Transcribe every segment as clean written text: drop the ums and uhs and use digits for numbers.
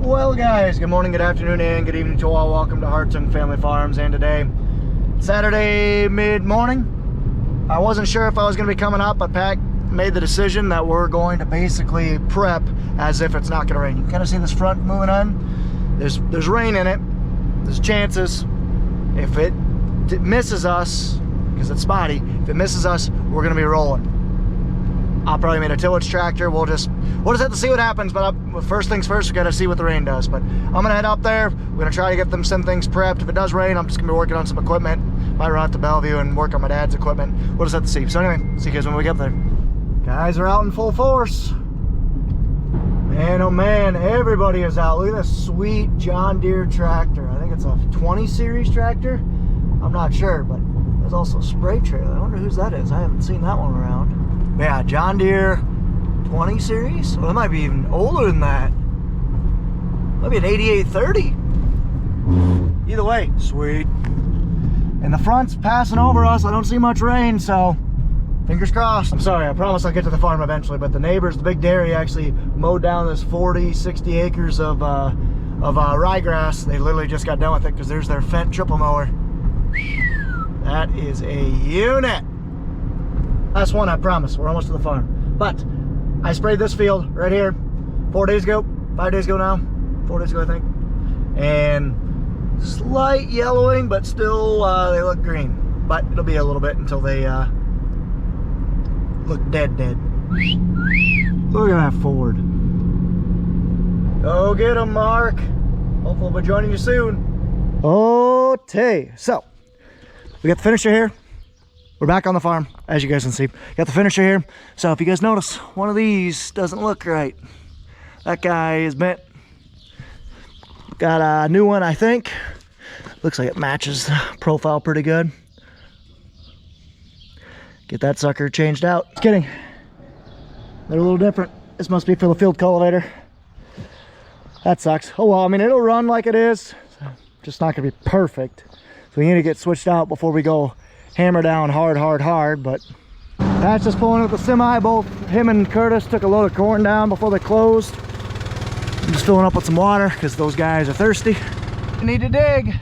Well guys, good morning, good afternoon, and good evening to all. Welcome to Hartung Family Farms. And today, Saturday mid-morning, I wasn't sure if I was going to be coming up, but Pat made the decision that we're going to basically prep as if it's not going to rain. You can kind of see this front moving on. There's rain in it. There's chances. If it misses us, because it's spotty, if it misses us, we're going to be rolling. I'll probably make a tillage tractor. We'll just have to see what happens. But first things first, we got to see what the rain does. But I'm gonna head up there. We're gonna try to get some things prepped. If it does rain, I'm just gonna be working on some equipment. Might run out to Bellevue and work on my dad's equipment. We'll just have to see. So anyway, see you guys when we get there. Guys are out in full force. Man, oh man, everybody is out. Look at this sweet John Deere tractor. I think it's a 20 series tractor. I'm not sure, but there's also a spray trailer. I wonder whose that is. I haven't seen that one around. Yeah, John Deere 20 series. Well, it might be even older than that. Maybe an 8830. Either way, sweet. And the front's passing over us. I don't see much rain, so fingers crossed. I'm sorry, I promise I'll get to the farm eventually, but the neighbors, the big dairy, actually mowed down this 40, 60 acres of ryegrass. They literally just got done with it because there's their Fendt triple mower. That is a unit. Last one, I promise. We're almost to the farm. But I sprayed this field right here 5 days ago now. 4 days ago, I think. And slight yellowing, but still they look green. But it'll be a little bit until they look dead. Look at that Ford. Go get him, Mark. Hopefully we'll be joining you soon. Okay, so we got the finisher here. We're back on the farm, as you guys can see. Got the finisher here. So if you guys notice, one of these doesn't look right. That guy is bent. Got a new one, I think. Looks like it matches the profile pretty good. Get that sucker changed out. Just kidding. They're a little different. This must be for the field cultivator. That sucks. Oh well, I mean, it'll run like it is. Just not gonna be perfect. So we need to get switched out before we go hammer down hard, but Pat's just pulling with the semi. Both him and Curtis took a load of corn down before they closed. I'm just filling up with some water because those guys are thirsty. We need to dig.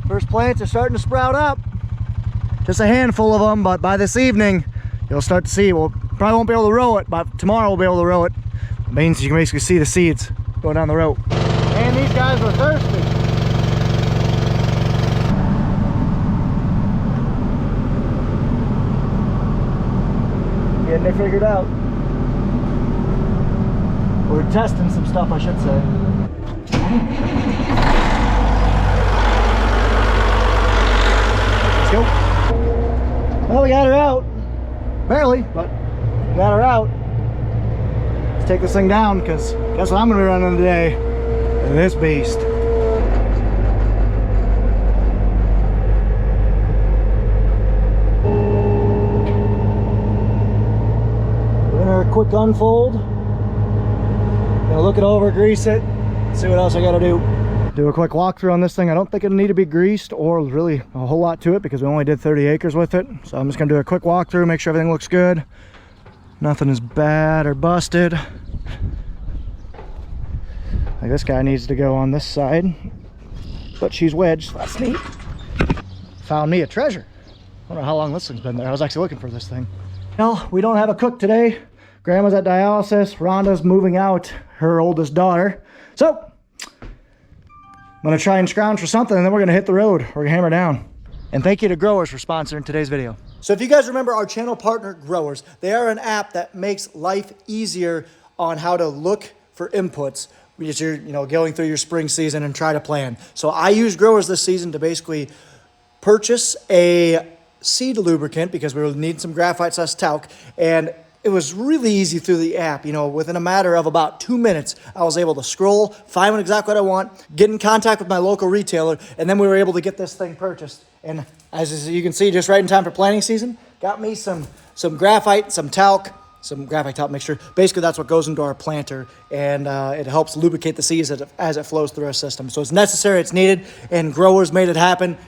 First plants are starting to sprout up. Just a handful of them, but by this evening, you'll start to see. We'll probably won't be able to row it, but tomorrow we'll be able to row it. It means you can basically see the seeds going down the rope. And these guys were thirsty. Getting it figured out. We're testing some stuff, I should say. Let's go. Well, we got her out. Barely, but we got her out. Let's take this thing down, because guess what I'm going to be running today? This beast. Quick unfold. Gonna look it over, grease it, see what else I gotta do. Do a quick walkthrough on this thing. I don't think it'll need to be greased or really a whole lot to it because we only did 30 acres with it. So I'm just gonna do a quick walkthrough, make sure everything looks good. Nothing is bad or busted. Like this guy needs to go on this side, but she's wedged, so that's neat. Found me a treasure. I wonder how long this thing's been there. I was actually looking for this thing. Well, we don't have a cook today. Grandma's at dialysis. Rhonda's moving out, her oldest daughter. So, I'm gonna try and scrounge for something and then we're gonna hit the road. We're gonna hammer down. And thank you to Growers for sponsoring today's video. So if you guys remember our channel partner, Growers, they are an app that makes life easier on how to look for inputs. As you're, going through your spring season and try to plan. So I use Growers this season to basically purchase a seed lubricant because we will need some graphite / talc, and it was really easy through the app. Within a matter of about 2 minutes, I was able to scroll, find exactly what I want, get in contact with my local retailer, and then we were able to get this thing purchased. And as you can see, just right in time for planting season, got me some graphite, some talc, some graphite talc mixture. Basically, that's what goes into our planter, and it helps lubricate the seeds as it flows through our system. So it's necessary, it's needed, and Growers made it happen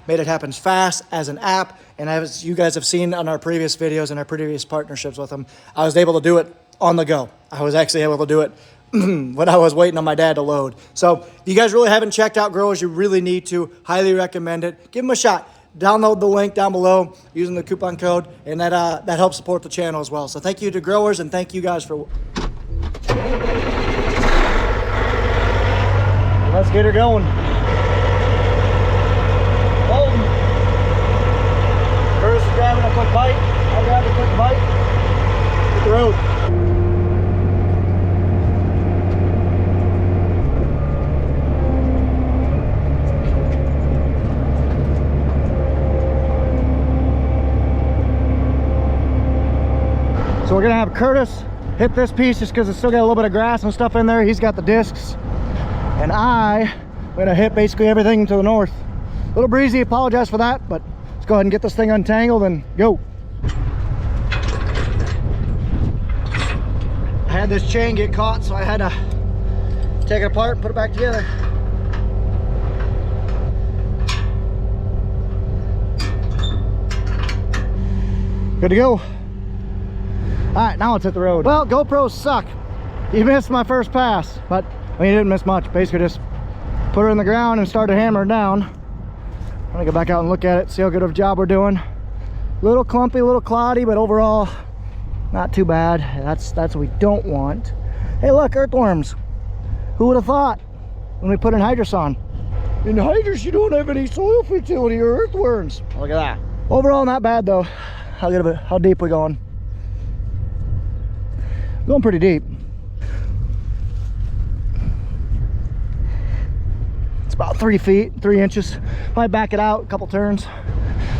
fast as an app. And as you guys have seen on our previous videos and our previous partnerships with them, I was able to do it on the go. I was actually able to do it when I was waiting on my dad to load. So if you guys really haven't checked out growers, you really need to. Highly recommend it. Give them a shot. Download the link down below using the coupon code, and that helps support the channel as well. So thank you to growers, and thank you guys for... Let's get her going. Hold. Curtis is grabbing a quick bite. I grabbed a quick bite. Hit the road. So we're gonna have Curtis hit this piece just because it's still got a little bit of grass and stuff in there. He's got the discs. And I'm gonna hit basically everything to the north. A little breezy, apologize for that, but let's go ahead and get this thing untangled and go. I had this chain get caught, so I had to take it apart and put it back together. Good to go. All right, now let's hit the road. Well, GoPros suck. You missed my first pass, but I mean, you didn't miss much. Basically just put her in the ground and start to hammer it down. I'm gonna go back out and look at it, see how good of a job we're doing. Little clumpy, a little cloudy, but overall, not too bad. That's what we don't want. Hey, look, earthworms. Who would have thought when we put in hydrous on? In hydrous, you don't have any soil fertility or earthworms. Look at that. Overall, not bad though. How deep we going? Going pretty deep. It's about 3 feet, 3 inches. Might back it out a couple turns.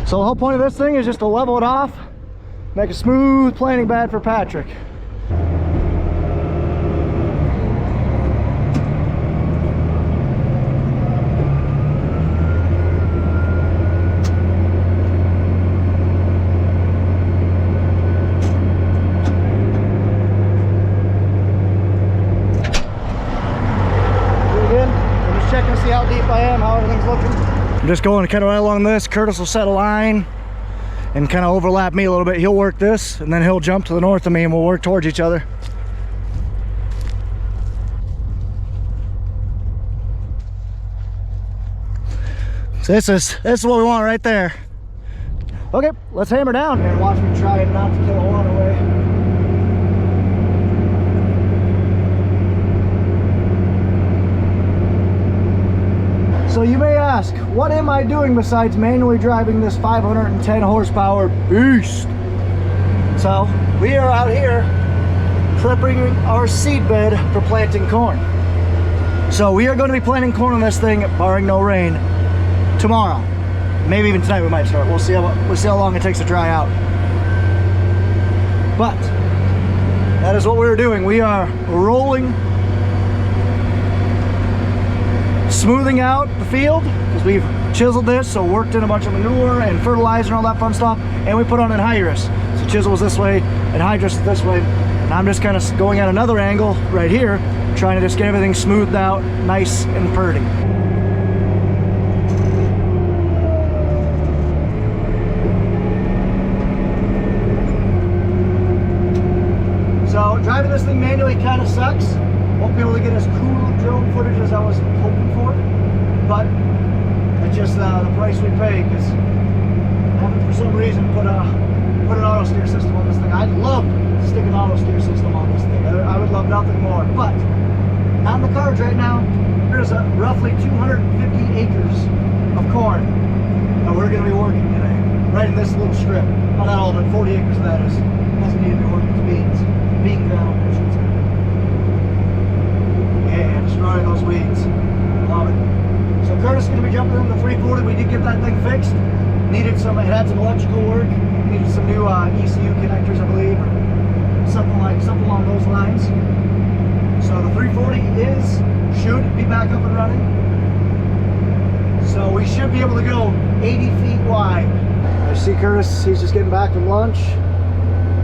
So the whole point of this thing is just to level it off, make a smooth planting bed for Patrick. See how deep I am, how everything's looking. I'm just going kind of right along this. Curtis will set a line and kind of overlap me a little bit. He'll work this, and then he'll jump to the north of me, and we'll work towards each other. So this is what we want right there. Okay, let's hammer down and watch me try not to kill a lawn away. So you may ask, what am I doing besides manually driving this 510 horsepower beast? So we are out here prepping our seed bed for planting corn. So we are going to be planting corn on this thing, barring no rain, tomorrow. Maybe even tonight we might start. We'll see how long it takes to dry out. But that is what we're doing. We are rolling, smoothing out the field because we've chiseled this, so worked in a bunch of manure and fertilizer and all that fun stuff, and we put on anhydrous. So chisel was this way, anhydrous is this way, and I'm just kind of going at another angle right here, trying to just get everything smoothed out, nice and purty. So driving this thing manually kind of sucks. Won't be able to get as cool drone footage as I was hoping for, but it's just the price we pay, because I haven't for some reason put an auto steer system on this thing. I'd love to stick an auto steer system on this thing. I would love nothing more, but not in the cards right now. There's roughly 250 acres of corn that we're going to be working today, right in this little strip. Not all of it, 40 acres of that doesn't need to be working with beans. Bean ground, I should say. And destroying those weeds. Love it. So Curtis is going to be jumping in the 340. We did get that thing fixed. It had some electrical work. Needed some new ECU connectors, I believe, or something along those lines. So the 340 should be back up and running. So we should be able to go 80 feet wide. I see Curtis, he's just getting back from lunch.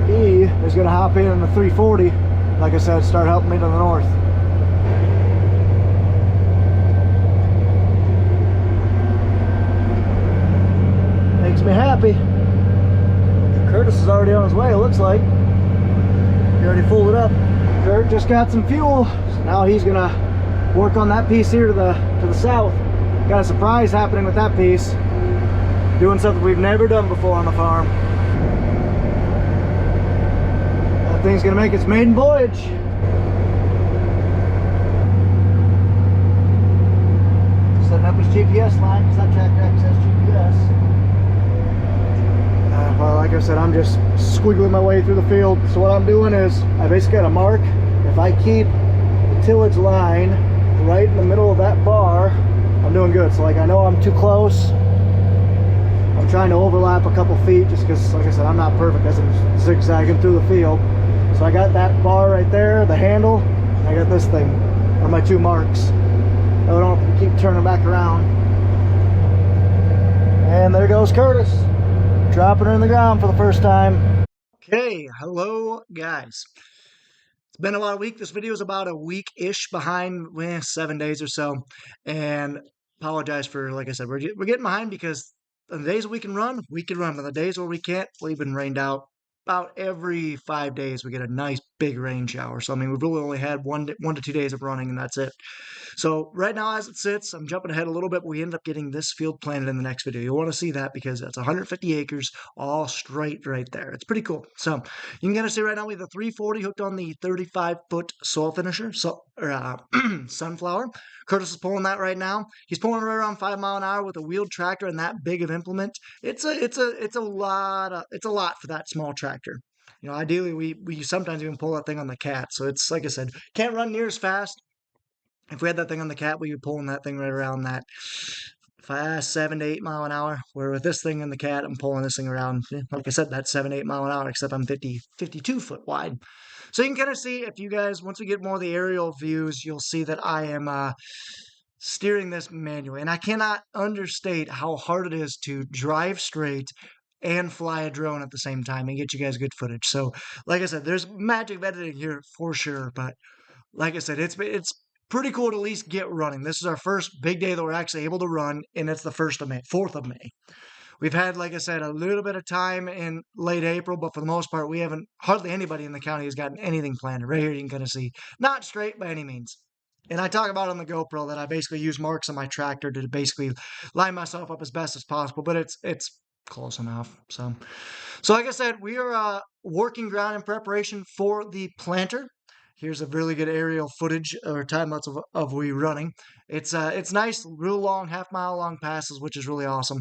He is going to hop in the 340, like I said, start helping me to the north. Makes me happy. Curtis is already on his way, it looks like. He already pulled it up. Kurt just got some fuel, so now he's gonna work on that piece here to the south. Got a surprise happening with that piece. Doing something we've never done before on the farm. That thing's gonna make its maiden voyage. Setting up his GPS line because that tractor actually has GPS. Well, like I said, I'm just squiggling my way through the field. So what I'm doing is I basically got a mark. If I keep the tillage line right in the middle of that bar, I'm doing good. So like I know I'm too close. I'm trying to overlap a couple feet just because, like I said, I'm not perfect as I'm zigzagging through the field. So I got that bar right there, the handle, and I got this thing are my two marks. I don't have to keep turning back around. And there goes Curtis, dropping her in the ground for the first time. Okay, hello guys. It's been about a week. This video is about a week-ish behind, 7 days or so. And apologize for, like I said, we're getting behind because on the days we can run, we can run. On the days where we can't, we've been rained out. About every 5 days we get a nice big rain shower. So I mean, we've really only had one to 2 days of running, and that's it. So right now as it sits, I'm jumping ahead a little bit, but we end up getting this field planted in the next video. You'll want to see that because it's 150 acres all straight right there. It's pretty cool. So you can kind of see right now we have the 340 hooked on the 35-foot soil finisher, sunflower. Curtis is pulling that right now. He's pulling right around 5 miles an hour with a wheeled tractor and that big of implement. It's a lot for that small tractor. You know, ideally we sometimes even pull that thing on the cat. So it's, like I said, can't run near as fast. If we had that thing on the cat, we'd be pulling that thing right around that 7 to 8 mile an hour. Where with this thing in the cat, I'm pulling this thing around, like I said, that 7 to 8 mile an hour, except I'm 52 foot wide. So you can kind of see, if you guys, once we get more of the aerial views, you'll see that I am steering this manually. And I cannot understate how hard it is to drive straight and fly a drone at the same time and get you guys good footage. So, like I said, there's magic of editing here for sure. But like I said, it's pretty cool to at least get running. This is our first big day that we're actually able to run, and it's the 4th of May. We've had, like I said, a little bit of time in late April, but for the most part, we haven't, hardly anybody in the county has gotten anything planned. Right here you can kind of see, not straight by any means. And I talk about on the GoPro that I basically use marks on my tractor to basically line myself up as best as possible, but it's close enough. So like I said, we are working ground in preparation for the planter. Here's a really good aerial footage or time lapse of we running. It's nice, real long, half-mile long passes, which is really awesome.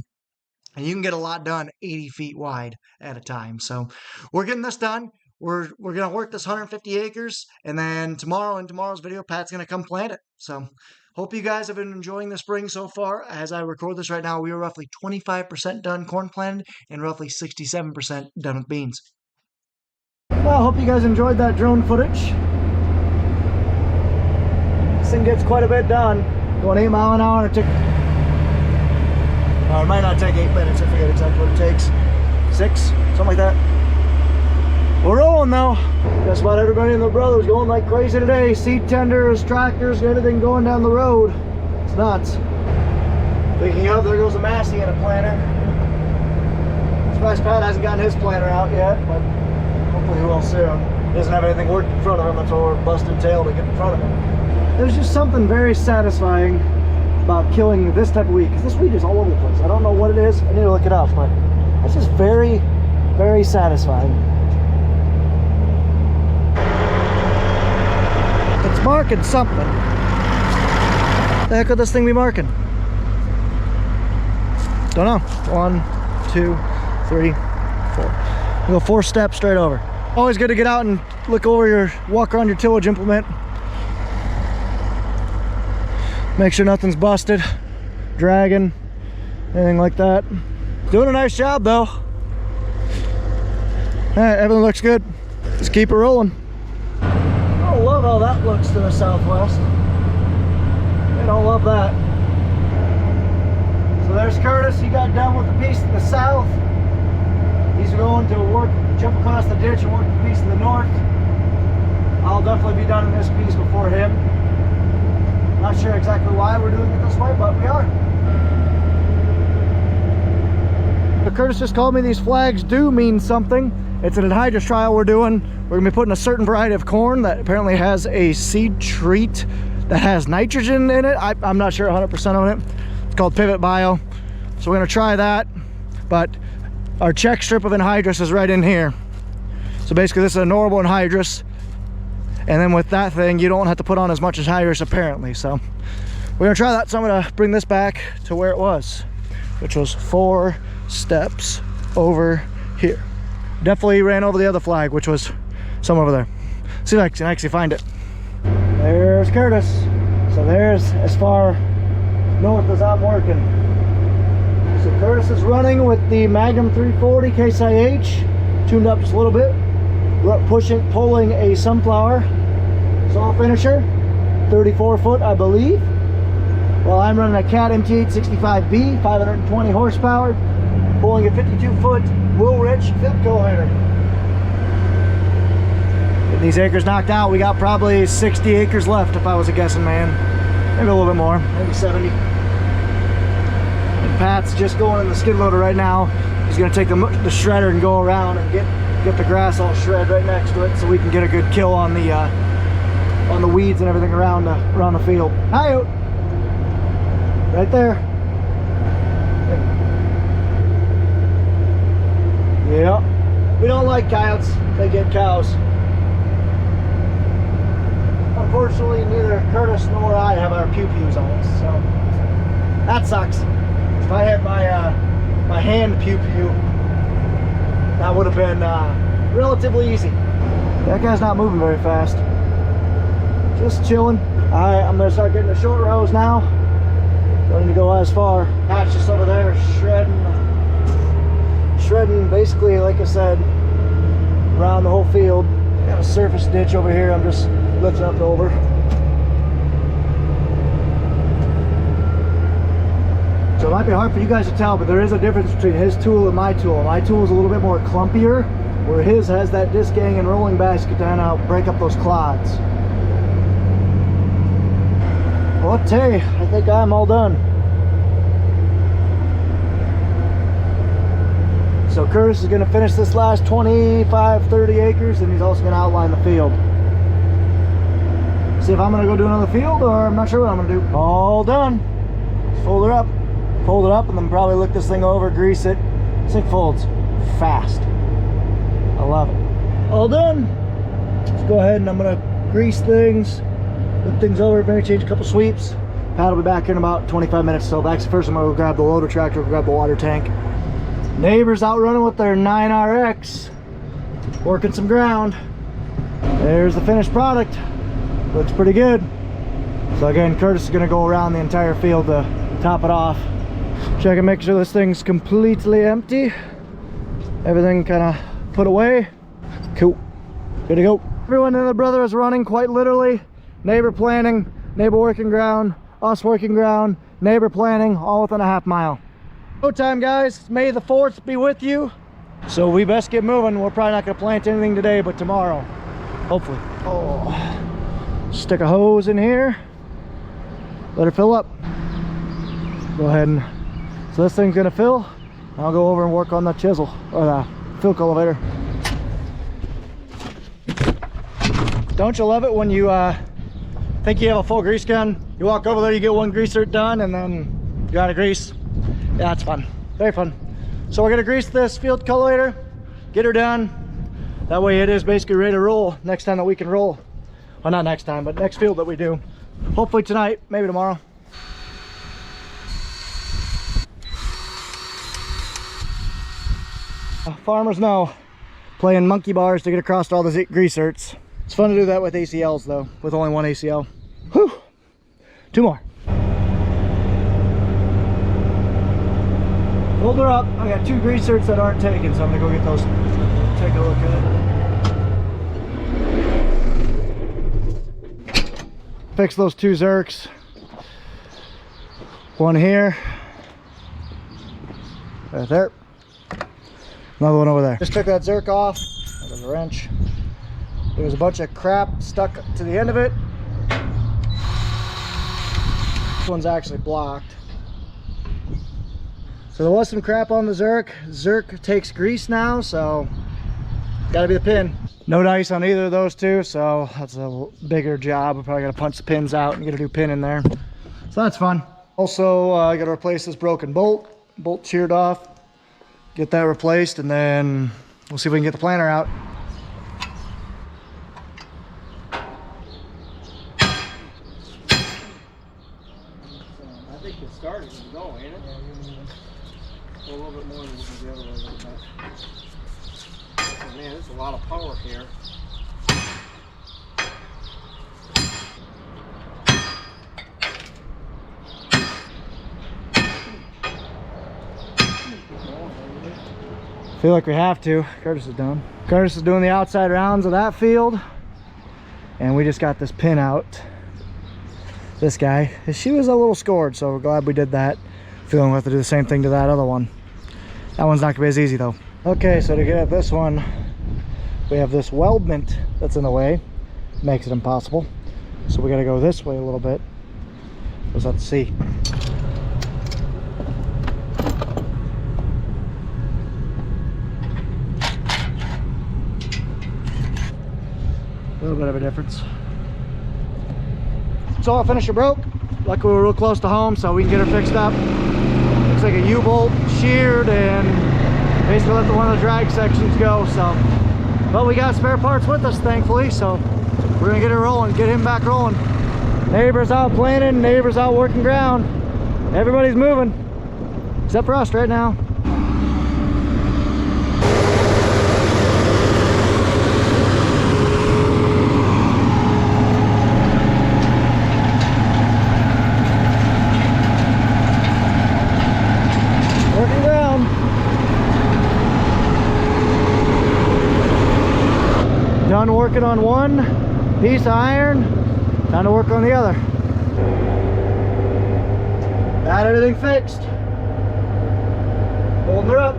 And you can get a lot done 80 feet wide at a time. So we're getting this done. We're gonna work this 150 acres, and then tomorrow in tomorrow's video, Pat's gonna come plant it. So hope you guys have been enjoying the spring so far. As I record this right now, we are roughly 25% done corn planted and roughly 67% done with beans. Well, I hope you guys enjoyed that drone footage. This thing gets quite a bit done. Going 8 mile an hour, and it might not take 8 minutes. I forget exactly what it takes. 6, something like that. We're rolling though. Just about everybody and their brother's going like crazy today. Seed tenders, tractors, everything going down the road. It's nuts. Speaking of, there goes a Massey and a planter. Surprised Pat hasn't gotten his planter out yet, but hopefully he will soon. He doesn't have anything worked in front of him, that's why we're busting tail to get in front of him. There's just something very satisfying about killing this type of weed, because this weed is all over the place. I don't know what it is. I need to look it up, but it's just very, very satisfying. It's marking something. The heck could this thing be marking? Don't know. 1, 2, 3, 4. We go 4 steps straight over. Always good to get out and walk around your tillage implement. Make sure nothing's busted, dragging, anything like that. Doing a nice job though. Alright, everything looks good. Just keep it rolling. I don't love how that looks to the southwest. I don't love that. So there's Curtis. He got done with the piece to the south. He's going to jump across the ditch and work the piece to the north. I'll definitely be done in this piece before him. Not sure exactly why we're doing it this way, but we are. Curtis just called me these flags do mean something. It's an anhydrous trial we're doing. We're gonna be putting a certain variety of corn that apparently has a seed treat that has nitrogen in it. I'm not sure 100% on it. It's called Pivot Bio. So we're gonna try that, but our check strip of anhydrous is right in here. So basically this is a normal anhydrous, and then with that thing you don't have to put on as much anhydrous apparently. So we're gonna try that. So I'm gonna bring this back to where it was, which was 4 steps over here. Definitely ran over the other flag, which was some over there. See if I can actually find it. There's Curtis. So there's as far north as I'm working. So Curtis is running with the Magnum 340 Case IH, tuned up just a little bit. We're pulling a sunflower saw finisher, 34 foot I believe. While I'm running a Cat MT865B, 520 horsepower, pulling a 52 foot Will Rich field collator. Get these acres knocked out. We got probably 60 acres left if I was a guessing man. Maybe a little bit more, maybe 70. And Pat's just going in the skid loader right now. He's gonna take the shredder and go around and get the grass all shred right next to it so we can get a good kill on the weeds and everything around the field. Hi, right there. Yeah, we don't like coyotes. They get cows. Unfortunately, neither Curtis nor I have our pew-pews on us, so that sucks. If I had my hand pew-pew, that would have been relatively easy. That guy's not moving very fast. Just chilling. All right, I'm gonna start getting the short rows now. Don't need to go as far. Pat's just over there shredding basically, like I said, around the whole field. Got a surface ditch over here I'm just lifting up over. So it might be hard for you guys to tell, but there is a difference between his tool and my tool. My tool is a little bit more clumpier, where his has that disc gang and rolling basket to kind of break up those clods. Well, I'll tell you, I think I'm all done. So Curtis is going to finish this last 25-30 acres, and he's also going to outline the field. See if I'm going to go do another field, or I'm not sure what I'm going to do. All done. Just fold it up, and then probably look this thing over, grease it. This thing folds fast. I love it. All done. Let's go ahead and I'm going to grease things, look things over, maybe change a couple sweeps. Pat will be back here in about 25 minutes. So that's the first. I'm going to go grab the loader tractor, grab the water tank. Neighbors out running with their 9RX, working some ground. There's the finished product. Looks pretty good. So again, Curtis is going to go around the entire field to top it off. Check and make sure this thing's completely empty. Everything kind of put away. Cool. Good to go. Everyone and their brother is running, quite literally. Neighbor planting, neighbor working ground, us working ground, neighbor planting, all within a half mile. Go time, guys. May the 4th be with you. So we best get moving. We're probably not going to plant anything today, but tomorrow, hopefully. Oh, stick a hose in here, let her fill up. Go ahead and, so this thing's going to fill. I'll go over and work on the chisel or the fill cultivator. Don't you love it when you think you have a full grease gun, you walk over there, you get one greaser done, and then you out of grease? Yeah, it's fun. Very fun. So we're gonna grease this field cultivator, get her done. That way it is basically ready to roll next time that we can roll. Well, not next time, but next field that we do. Hopefully tonight, maybe tomorrow. Farmers know, playing monkey bars to get across all the grease zerts. It's fun to do that with ACLs though, with only one ACL. Whew. 2 more. Hold her up. I got 2 grease zerts that aren't taken, so I'm gonna go get those. Take a look at it. Fix those 2 zerks. One here. Right there. Another one over there. Just took that zerk off. There's a wrench. There was a bunch of crap stuck to the end of it. This one's actually blocked. So there was some crap on the zerk. Zerk takes grease now, so Gotta be the pin. No dice on either of those two, so that's a bigger job. We're probably gonna punch the pins out and get a new pin in there. So that's fun. Also, I gotta replace this broken bolt. Bolt sheared off. Get that replaced, and then we'll see if we can get the planter out. I think the start is going to go, ain't it? A little bit more than the other one. Oh, man, there's a lot of power here. Feel like we have to. Curtis is done. Curtis is doing the outside rounds of that field, and we just got this pin out. This guy, she was a little scored, so we're glad we did that. Feeling we'll have to do the same thing to that other one. That one's not gonna be as easy though. Okay, so to get at this one, we have this weldment that's in the way. Makes it impossible. So we gotta go this way a little bit. Let's have to see. A little bit of a difference. So our finisher broke. Luckily we're real close to home, so we can get her fixed up. Looks like a U-bolt sheared, and basically let one of the drag sections go. So, but we got spare parts with us, thankfully. So we're gonna get it rolling, get him back rolling. Neighbors out planting, neighbors out working ground. Everybody's moving, except for us right now. Done working on one piece of iron, time to work on the other. Got everything fixed. Holding her up.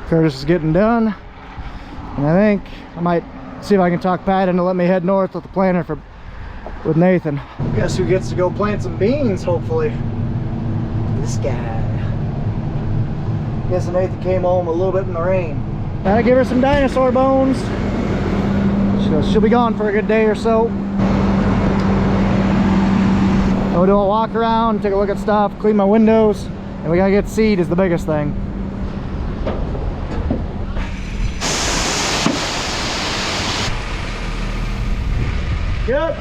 Curtis is getting done, and I think I might see if I can talk Pat into let me head north with the planter with Nathan. Guess who gets to go plant some beans, hopefully? This guy. Guess Nathan came home a little bit in the rain. Gotta give her some dinosaur bones. She'll be gone for a good day or so. We'll do a walk around, take a look at stuff, clean my windows, and we gotta get seed is the biggest thing. Good.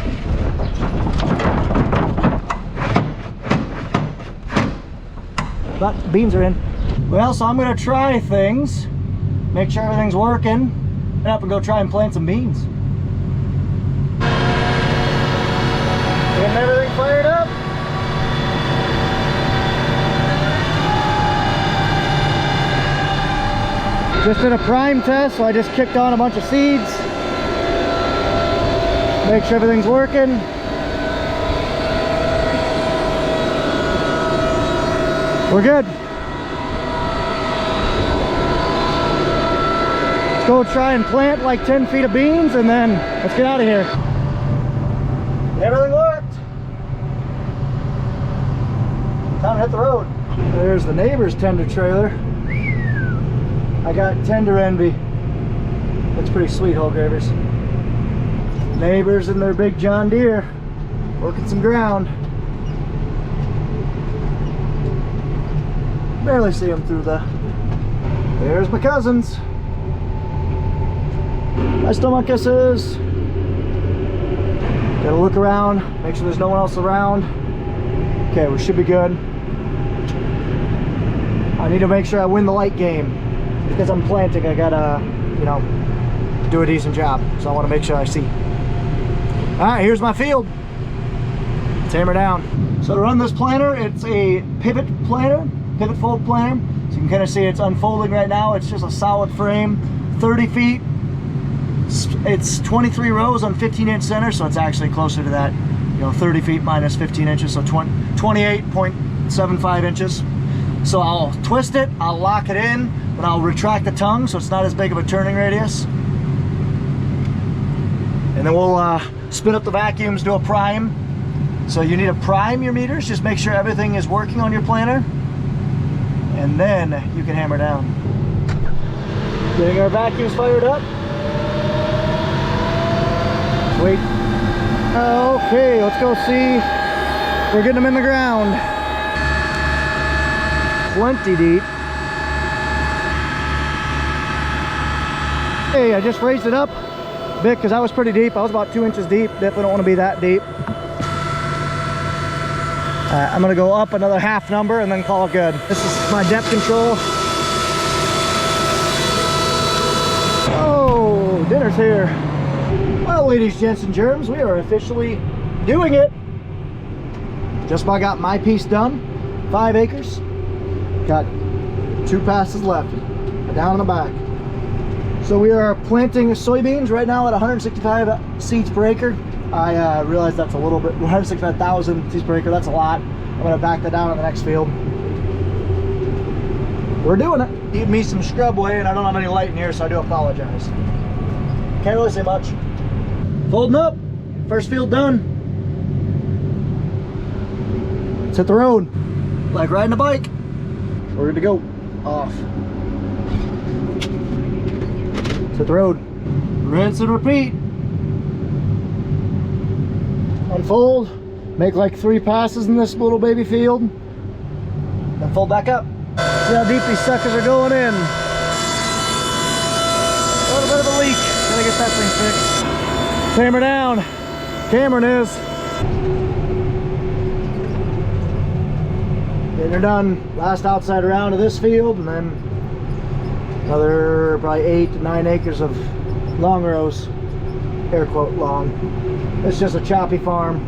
But beans are in. Well, so I'm gonna try things, make sure everything's working, and up and go try and plant some beans. Getting everything fired up. Just did a prime test, so I just kicked on a bunch of seeds. Make sure everything's working. We're good. Let's go try and plant like 10 feet of beans, and then let's get out of here. Everything worked. Time to hit the road. There's the neighbor's tender trailer. I got tender envy. Looks pretty sweet, whole gravers. Neighbors in their big John Deere working some ground. Barely see them through the... There's my cousins. My stomachuses. Gotta look around, make sure there's no one else around. Okay, we should be good. I need to make sure I win the light game. Because I'm planting, I gotta, you know, do a decent job. So I want to make sure I see. Alright, here's my field. Let's hammer down. So to run this planter, it's a pivot planter. Pivot fold planter, so you can kind of see it's unfolding right now. It's just a solid frame, 30 feet. It's 23 rows on 15-inch center, so it's actually closer to that, you know, 30 feet minus 15 inches, so 28.75 inches. So I'll twist it, I'll lock it in, but I'll retract the tongue so it's not as big of a turning radius. And then we'll spin up the vacuums, do a prime, So you need to prime your meters, just make sure everything is working on your planter, and then you can hammer down. Getting our vacuums fired up. Wait. Okay, let's go see. We're getting them in the ground. Plenty deep. Hey, I just raised it up a bit because I was pretty deep. I was about 2 inches deep. Definitely don't want to be that deep. I'm gonna go up another half number and then call it good. This is my depth control. Oh, dinner's here. Well, ladies, gents, and germs, we are officially doing it. Just about got my piece done. 5 acres. Got 2 passes left. Down in the back. So we are planting soybeans right now at 165 seeds per acre. I realize that's a little bit, 165,000 seeds per acre, that's a lot. I'm gonna back that down on the next field. We're doing it. Need me some scrub way, and I don't have any light in here, so I do apologize. Can't really say much. Folding up, first field done. Let's hit the road. Like riding a bike. We're good to go. Off. Let's hit the road. Rinse and repeat. Unfold, make like 3 passes in this little baby field, then fold back up. See how deep these suckers are going in. A little bit of a leak. Gotta get that thing fixed. Hammer down. Cameron is. Getting her done. Last outside round of this field, and then another probably 8 to 9 acres of long rows. Air quote long. It's just a choppy farm,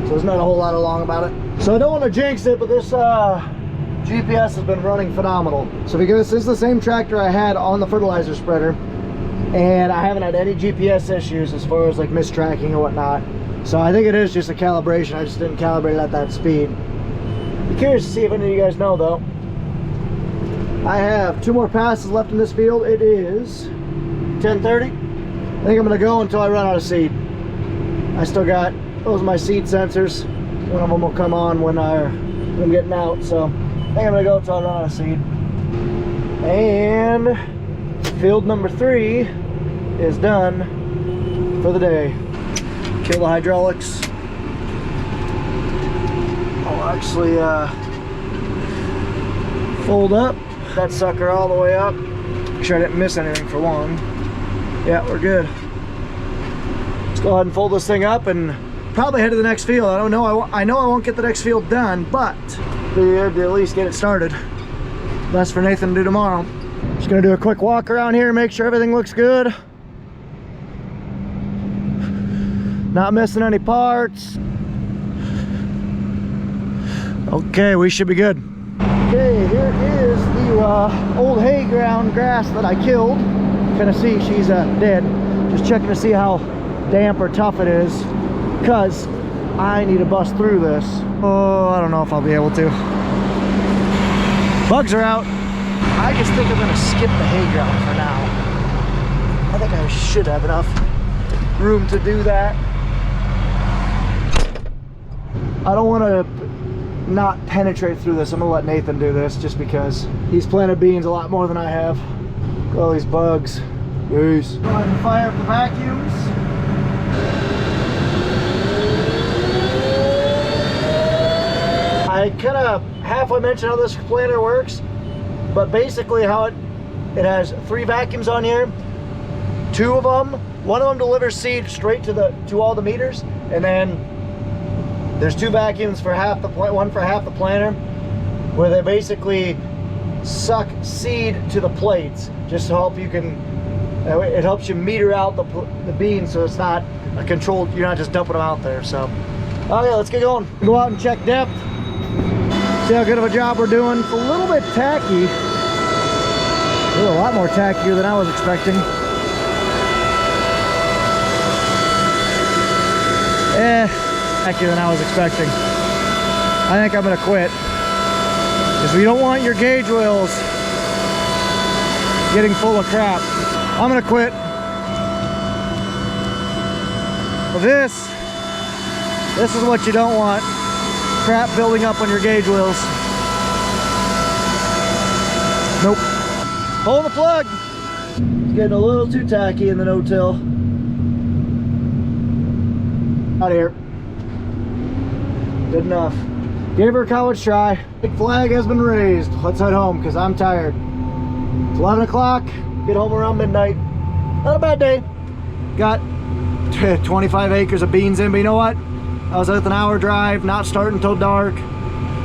so there's not a whole lot of long about it. So I don't want to jinx it, but this GPS has been running phenomenal. So because this is the same tractor I had on the fertilizer spreader, and I haven't had any GPS issues as far as like mistracking or whatnot. So I think it is just a calibration. I just didn't calibrate it at that speed. Be curious to see if any of you guys know though. I have 2 more passes left in this field. It is 10:30. I think I'm gonna go until I run out of seed. I still got, those are my seed sensors. One of them will come on when I'm getting out. So I think I'm gonna go until I run out of seed. And field number 3 is done for the day. Kill the hydraulics. I'll actually fold up that sucker all the way up. Make sure I didn't miss anything for one. Yeah, we're good. Let's go ahead and fold this thing up and probably head to the next field. I don't know. I know I won't get the next field done, but to at least get it started. That's for Nathan to do tomorrow. Just gonna do a quick walk around here, make sure everything looks good. Not missing any parts. Okay, we should be good. Okay, here is the old hay ground grass that I killed. Kind of see she's dead. Just checking to see how damp or tough it is, because I need to bust through this. Oh, I don't know if I'll be able to. Bugs are out. I just think I'm gonna skip the hay ground for now. I think I should have enough room to do that. I don't want to not penetrate through this. I'm gonna let Nathan do this just because he's planted beans a lot more than I have. Look at all these bugs. Peace. Go ahead and fire up the vacuums. I kind of halfway mentioned how this planter works, but basically how it has 3 vacuums on here. 2 of them, one of them delivers seed straight to all the meters, and then there's 2 vacuums for one for half the planter, where they basically suck seed to the plates, just to help you can. It helps you meter out the beans, so it's not a controlled. You're not just dumping them out there. So, okay, let's get going. Go out and check depth. See how good of a job we're doing. It's a little bit tacky. A lot more tackier than I was expecting. Tackier than I was expecting. I think I'm gonna quit, because we don't want your gauge wheels getting full of crap. I'm gonna quit. This This is what you don't want. Crap building up on your gauge wheels. Nope. Pull the plug. It's getting a little too tacky in the no-till. Out of here. Good enough. Gave her a college try. Big flag has been raised. Let's head home because I'm tired. It's 11 o'clock. Get home around midnight. Not a bad day. Got 25 acres of beans in, but you know what? I was with an hour drive, not starting until dark,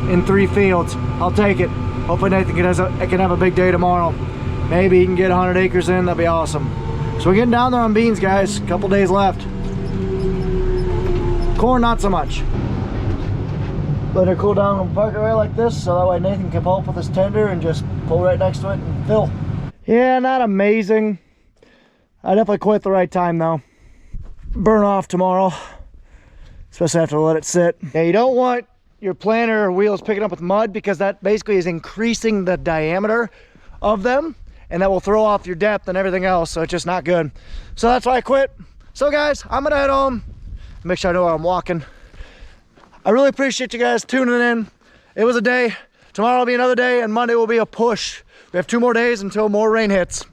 in 3 fields. I'll take it. Hopefully Nathan can have a big day tomorrow. Maybe he can get 100 acres in. That'd be awesome. So we're getting down there on beans, guys. A couple days left. Corn, not so much. Let it cool down and park it right like this, so that way Nathan can pull up with his tender and just pull right next to it and fill. Yeah, not amazing. I definitely quit at the right time though. Burn off tomorrow, especially after let it sit. Now you don't want your planter wheels picking up with mud because that basically is increasing the diameter of them, and that will throw off your depth and everything else, so it's just not good. So that's why I quit. So guys, I'm gonna head home. Make sure I know where I'm walking. I really appreciate you guys tuning in. It was a day. Tomorrow will be another day, and Monday will be a push. We have 2 more days until more rain hits.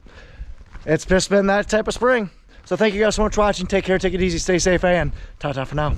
It's just been that type of spring. So thank you guys so much for watching. Take care, take it easy, stay safe, and ta-ta for now.